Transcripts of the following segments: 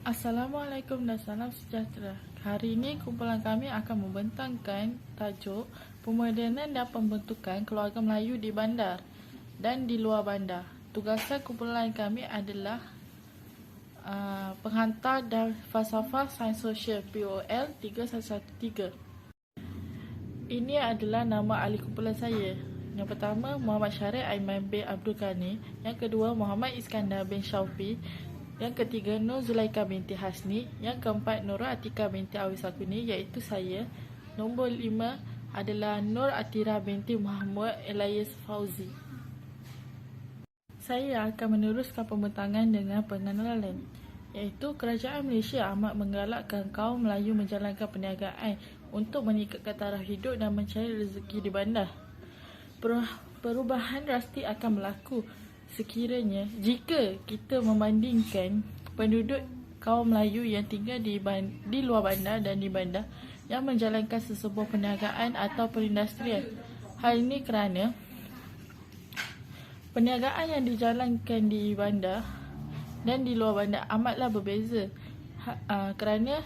Assalamualaikum dan salam sejahtera. Hari ini kumpulan kami akan membentangkan tajuk Pemodenan dan Pembentukan Keluarga Melayu di Bandar dan di luar bandar. Tugasan kumpulan kami adalah Penghantar dan Falsafah Sains Sosial POL 3113. Ini adalah nama ahli kumpulan saya. Yang pertama, Muhammad Syarif Aiman bin Abdul Ghani. Yang kedua, Muhammad Iskandar bin Syaufi. Yang ketiga, Nur Zulaika binti Hasni. Yang keempat, Nurul Atika binti Awisakuni, iaitu saya. Nombor 5 adalah Nur Atira binti Muhammad Elias Fauzi. Saya akan meneruskan pembentangan dengan pengenalan, iaitu Kerajaan Malaysia amat menggalakkan kaum Melayu menjalankan perniagaan untuk meningkatkan taraf hidup dan mencari rezeki di bandar. Perubahan drastik akan berlaku sekiranya jika kita membandingkan penduduk kaum Melayu yang tinggal di luar bandar dan di bandar yang menjalankan sesebuah perniagaan atau perindustrian. Hal ini kerana perniagaan yang dijalankan di bandar dan di luar bandar amatlah berbeza. Kerana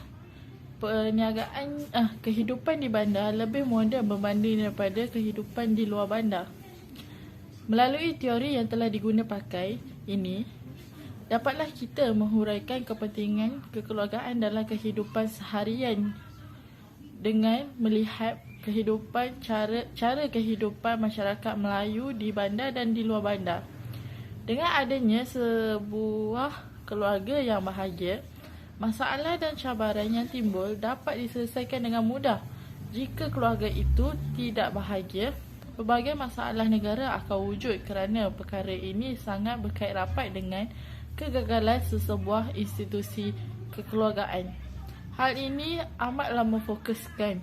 kehidupan di bandar lebih moden berbanding daripada kehidupan di luar bandar. Melalui teori yang telah diguna pakai ini, dapatlah kita menghuraikan kepentingan kekeluargaan dalam kehidupan seharian dengan melihat kehidupan cara kehidupan masyarakat Melayu di bandar dan di luar bandar. Dengan adanya sebuah keluarga yang bahagia, masalah dan cabaran yang timbul dapat diselesaikan dengan mudah. Jika keluarga itu tidak bahagia, pelbagai masalah negara akan wujud kerana perkara ini sangat berkait rapat dengan kegagalan sesebuah institusi kekeluargaan. Hal ini amatlah memfokuskan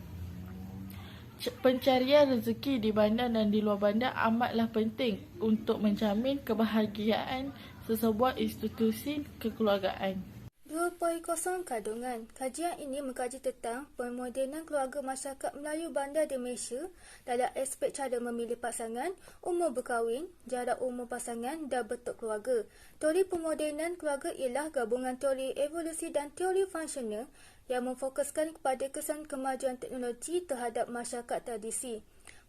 pencarian rezeki di bandar dan di luar bandar amatlah penting untuk menjamin kebahagiaan sesebuah institusi kekeluargaan. 2.0 Kandungan. Kajian ini mengkaji tentang pemodenan keluarga masyarakat Melayu bandar di Malaysia dalam aspek cara memilih pasangan, umur berkahwin, jarak umur pasangan dan bentuk keluarga. Teori pemodenan keluarga ialah gabungan teori evolusi dan teori fungsional yang memfokuskan kepada kesan kemajuan teknologi terhadap masyarakat tradisi.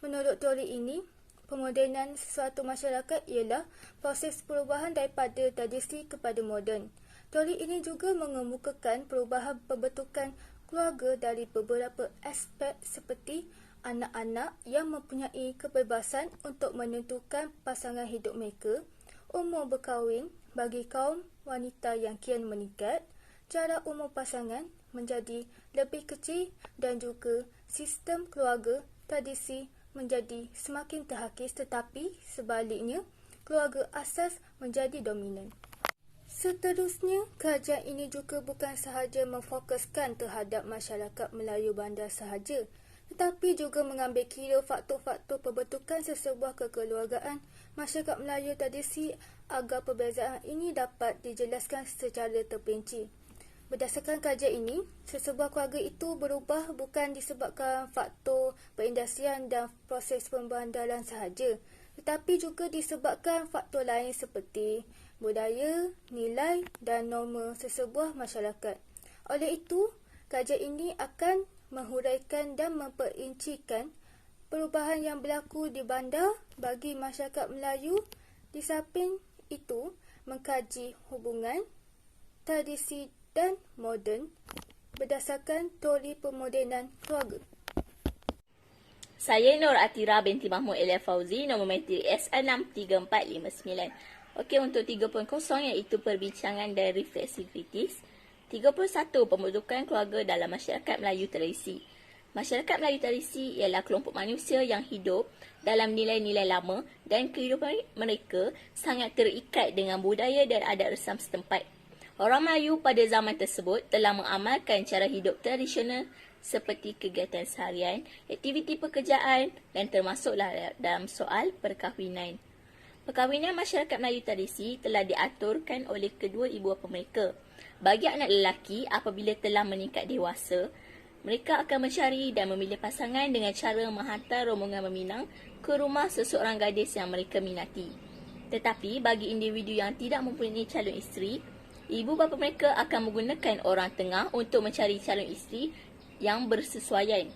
Menurut teori ini, pemodenan sesuatu masyarakat ialah proses perubahan daripada tradisi kepada moden. Teori ini juga mengemukakan perubahan pembentukan keluarga dari beberapa aspek seperti anak-anak yang mempunyai kebebasan untuk menentukan pasangan hidup mereka, umur berkahwin bagi kaum wanita yang kian meningkat, jarak umur pasangan menjadi lebih kecil dan juga sistem keluarga tradisi menjadi semakin terhakis tetapi sebaliknya keluarga asas menjadi dominan. Seterusnya, kajian ini juga bukan sahaja memfokuskan terhadap masyarakat Melayu bandar sahaja, tetapi juga mengambil kira faktor-faktor pembentukan sesebuah kekeluargaan masyarakat Melayu tradisi agar perbezaan ini dapat dijelaskan secara terperinci. Berdasarkan kajian ini, sesebuah keluarga itu berubah bukan disebabkan faktor perindustrian dan proses pembandaran sahaja, tetapi juga disebabkan faktor lain seperti budaya, nilai dan norma sesebuah masyarakat. Oleh itu, kajian ini akan menghuraikan dan memperincikan perubahan yang berlaku di bandar bagi masyarakat Melayu. Di samping itu, mengkaji hubungan, tradisi dan moden berdasarkan teori pemodenan keluarga. Saya Nur Atira binti Mahmud Elias Fauzi, nombor matrik SA63459. Okey, untuk 3.0 iaitu perbincangan dan refleksi kritis. 31. Pembentukan keluarga dalam masyarakat Melayu tradisi. Masyarakat Melayu tradisi ialah kelompok manusia yang hidup dalam nilai-nilai lama dan kehidupan mereka sangat terikat dengan budaya dan adat resam setempat. Orang Melayu pada zaman tersebut telah mengamalkan cara hidup tradisional seperti kegiatan seharian, aktiviti pekerjaan dan termasuklah dalam soal perkahwinan. Perkahwinan masyarakat Melayu tradisi telah diaturkan oleh kedua ibu bapa mereka. Bagi anak lelaki, apabila telah meningkat dewasa, mereka akan mencari dan memilih pasangan dengan cara menghantar rombongan meminang ke rumah seseorang gadis yang mereka minati. Tetapi bagi individu yang tidak mempunyai calon isteri, ibu bapa mereka akan menggunakan orang tengah untuk mencari calon isteri yang bersesuaian.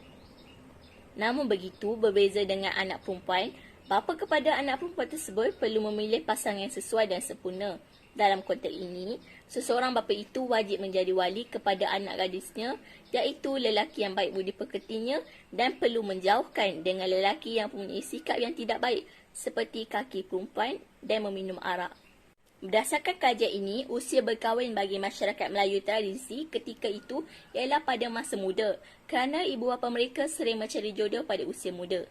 Namun begitu, berbeza dengan anak perempuan, bapa kepada anak perempuan tersebut perlu memilih pasangan yang sesuai dan sempurna. Dalam konteks ini, seseorang bapa itu wajib menjadi wali kepada anak gadisnya, iaitu lelaki yang baik budi pekertinya dan perlu menjauhkan dengan lelaki yang mempunyai sikap yang tidak baik seperti kaki perempuan dan meminum arak. Berdasarkan kajian ini, usia berkahwin bagi masyarakat Melayu tradisi ketika itu ialah pada masa muda kerana ibu bapa mereka sering mencari jodoh pada usia muda.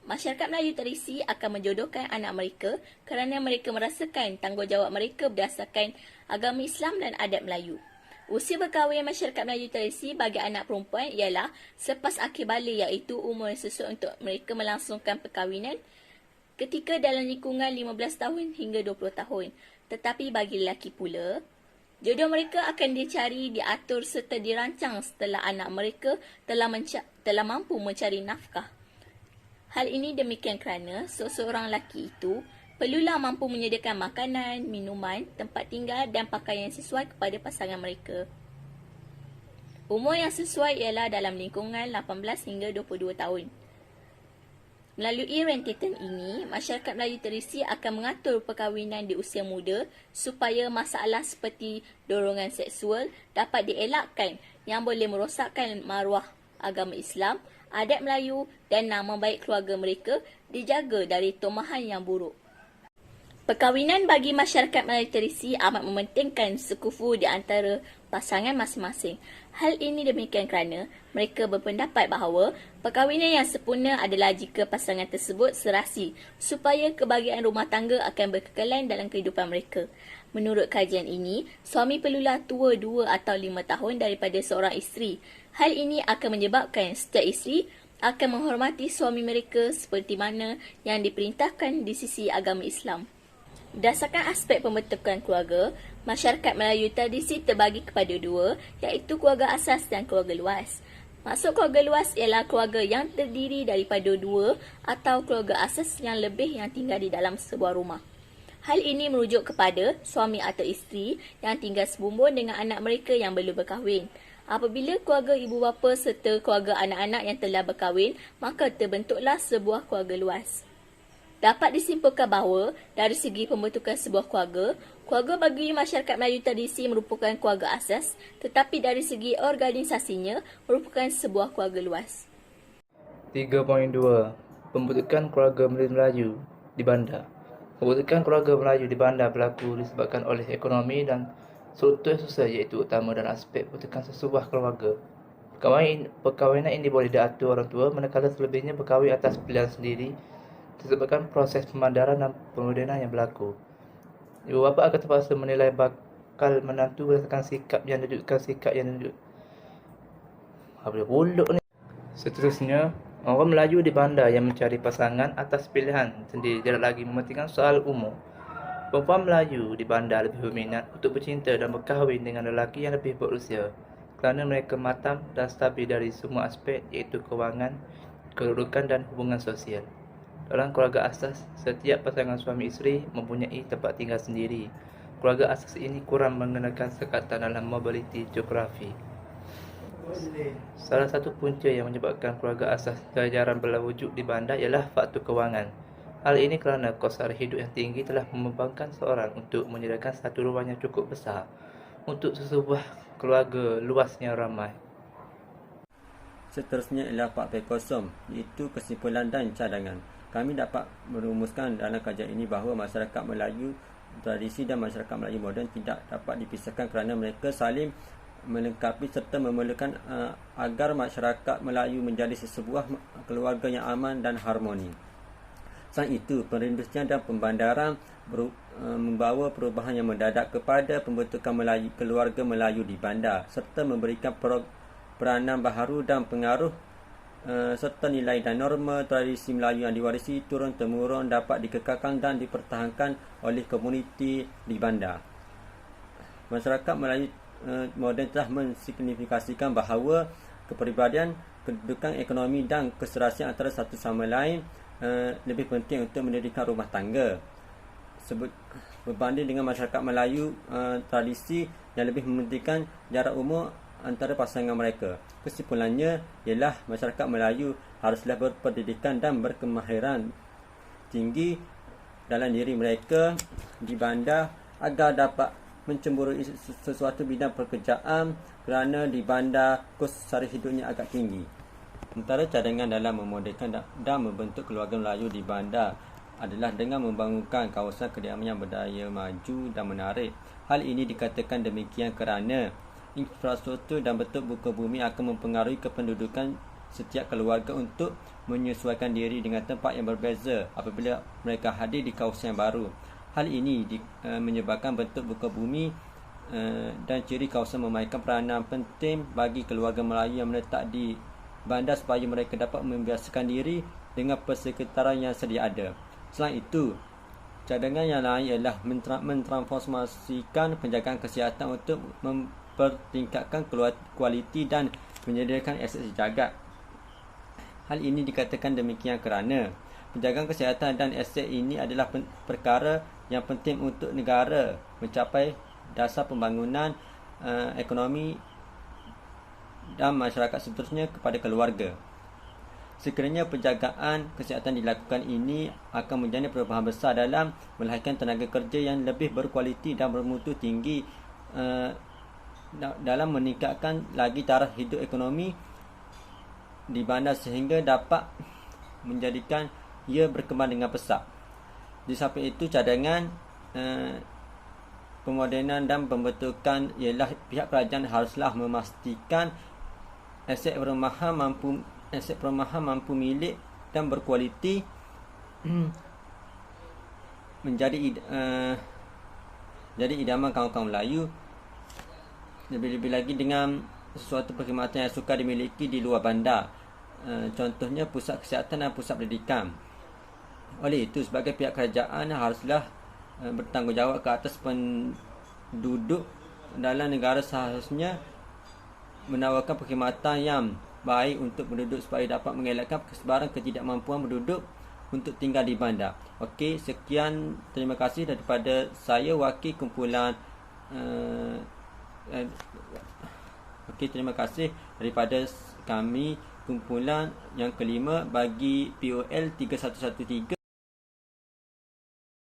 Masyarakat Melayu tradisi akan menjodohkan anak mereka kerana mereka merasakan tanggungjawab mereka berdasarkan agama Islam dan adat Melayu. Usia berkahwin masyarakat Melayu tradisi bagi anak perempuan ialah selepas akhir balik, iaitu umur yang sesuai untuk mereka melangsungkan perkahwinan ketika dalam lingkungan 15 tahun hingga 20 tahun. Tetapi bagi lelaki pula, jodoh mereka akan dicari, diatur serta dirancang setelah anak mereka telah mampu mencari nafkah. Hal ini demikian kerana seseorang lelaki itu perlulah mampu menyediakan makanan, minuman, tempat tinggal dan pakaian yang sesuai kepada pasangan mereka. Umur yang sesuai ialah dalam lingkungan 18 hingga 22 tahun. Melalui rentetan ini, masyarakat Melayu tradisi akan mengatur perkahwinan di usia muda supaya masalah seperti dorongan seksual dapat dielakkan yang boleh merosakkan maruah agama Islam, adat Melayu dan nama baik keluarga mereka dijaga dari tomahan yang buruk. Perkahwinan bagi masyarakat Melayu tradisi amat mementingkan sekufu di antara pasangan masing-masing. Hal ini demikian kerana mereka berpendapat bahawa perkahwinan yang sempurna adalah jika pasangan tersebut serasi supaya kebahagiaan rumah tangga akan berkekalan dalam kehidupan mereka. Menurut kajian ini, suami perlulah tua 2 atau 5 tahun daripada seorang isteri. Hal ini akan menyebabkan setiap isteri akan menghormati suami mereka seperti mana yang diperintahkan di sisi agama Islam. Berdasarkan aspek pembentukan keluarga, masyarakat Melayu tradisi terbagi kepada dua, iaitu keluarga asas dan keluarga luas. Maksud keluarga luas ialah keluarga yang terdiri daripada dua atau keluarga asas yang lebih yang tinggal di dalam sebuah rumah. Hal ini merujuk kepada suami atau isteri yang tinggal sebumbun dengan anak mereka yang belum berkahwin. Apabila keluarga ibu bapa serta keluarga anak-anak yang telah berkahwin, maka terbentuklah sebuah keluarga luas. Dapat disimpulkan bahawa dari segi pembentukan sebuah keluarga, keluarga bagi masyarakat Melayu tradisi merupakan keluarga asas, tetapi dari segi organisasinya merupakan sebuah keluarga luas. 3.2 Pembentukan keluarga Melayu di bandar. Pembentukan keluarga Melayu di bandar berlaku disebabkan oleh ekonomi dan struktur sosial, iaitu utama dan aspek pembentukan sebuah keluarga. Perkahwinan ini boleh diatur orang tua, manakala selebihnya berkahwin atas pilihan sendiri disebabkan proses pemandaran dan pemodenan yang berlaku. Ibu bapa akan terpaksa menilai bakal menantu berdasarkan sikap yang menunjukkan Apa buluk ni? Seterusnya, orang Melayu di bandar yang mencari pasangan atas pilihan sendiri tidak lagi mementingkan soal umur. Perempuan Melayu di bandar lebih berminat untuk bercinta dan berkahwin dengan lelaki yang lebih berusia kerana mereka matang dan stabil dari semua aspek, iaitu kewangan, kedudukan dan hubungan sosial. Dalam keluarga asas, setiap pasangan suami isteri mempunyai tempat tinggal sendiri. Keluarga asas ini kurang mengenakan sekatan dalam mobiliti geografi. Salah satu punca yang menyebabkan keluarga asas jarang berwujud di bandar ialah faktor kewangan. Hal ini kerana kos sara hidup yang tinggi telah membebankan seorang untuk menyediakan satu ruang yang cukup besar untuk sesebuah keluarga luas yang ramai. Seterusnya ialah 4.0, iaitu kesimpulan dan cadangan. Kami dapat merumuskan dalam kajian ini bahawa masyarakat Melayu tradisi dan masyarakat Melayu moden tidak dapat dipisahkan kerana mereka saling melengkapi serta memerlukan agar masyarakat Melayu menjadi sebuah keluarga yang aman dan harmoni. Selain itu, perindustrian dan pembandaran membawa perubahan yang mendadak kepada pembentukan keluarga Melayu di bandar serta memberikan peranan baharu dan pengaruh serta nilai dan norma tradisi Melayu yang diwarisi turun-temurun dapat dikekalkan dan dipertahankan oleh komuniti di bandar. Masyarakat Melayu moden telah mensignifikasikan bahawa kepribadian, kedudukan ekonomi dan keserasian antara satu sama lain lebih penting untuk mendirikan rumah tangga. berbanding dengan masyarakat Melayu tradisi yang lebih mementingkan jarak umur antara pasangan mereka. Kesimpulannya ialah masyarakat Melayu haruslah berpendidikan dan berkemahiran tinggi dalam diri mereka di bandar agar dapat mencemburui sesuatu bidang pekerjaan, kerana di bandar kos sara hidupnya agak tinggi. Antara cadangan dalam memodelkan dan membentuk keluarga Melayu di bandar adalah dengan membangunkan kawasan kediaman yang berdaya maju dan menarik. Hal ini dikatakan demikian kerana infrastruktur dan bentuk muka bumi akan mempengaruhi kependudukan setiap keluarga untuk menyesuaikan diri dengan tempat yang berbeza apabila mereka hadir di kawasan yang baru. Hal ini menyebabkan bentuk muka bumi dan ciri kawasan memainkan peranan penting bagi keluarga Melayu yang meletak di bandar supaya mereka dapat membiasakan diri dengan persekitaran yang sedia ada. Selain itu, cadangan yang lain ialah mentransformasikan penjagaan kesihatan untuk mempertingkatkan kualiti dan menyediakan akses jagat. Hal ini dikatakan demikian kerana penjagaan kesihatan dan aset ini adalah perkara yang penting untuk negara mencapai dasar pembangunan ekonomi dan masyarakat seterusnya kepada keluarga. Sekiranya penjagaan kesihatan dilakukan ini akan menjadi perubahan besar dalam melahirkan tenaga kerja yang lebih berkualiti dan bermutu tinggi dalam meningkatkan lagi taraf hidup ekonomi di bandar sehingga dapat menjadikan ia berkembang dengan pesat. Di samping itu, cadangan pemodenan dan pembentukan ialah pihak kerajaan haruslah memastikan aset perumahan mampu milik dan berkualiti menjadi idaman kaum-kaum Melayu, lebih-lebih lagi dengan sesuatu perkhidmatan yang sukar dimiliki di luar bandar, contohnya pusat kesihatan dan pusat pendidikan. Oleh itu, sebagai pihak kerajaan haruslah bertanggungjawab ke atas penduduk dalam negara, seharusnya menawarkan perkhidmatan yang baik untuk penduduk supaya dapat mengelakkan kesebaran ketidakmampuan penduduk untuk tinggal di bandar. Okey, sekian, terima kasih daripada saya, wakil kumpulan terima kasih daripada kami, kumpulan yang kelima bagi POL 3113.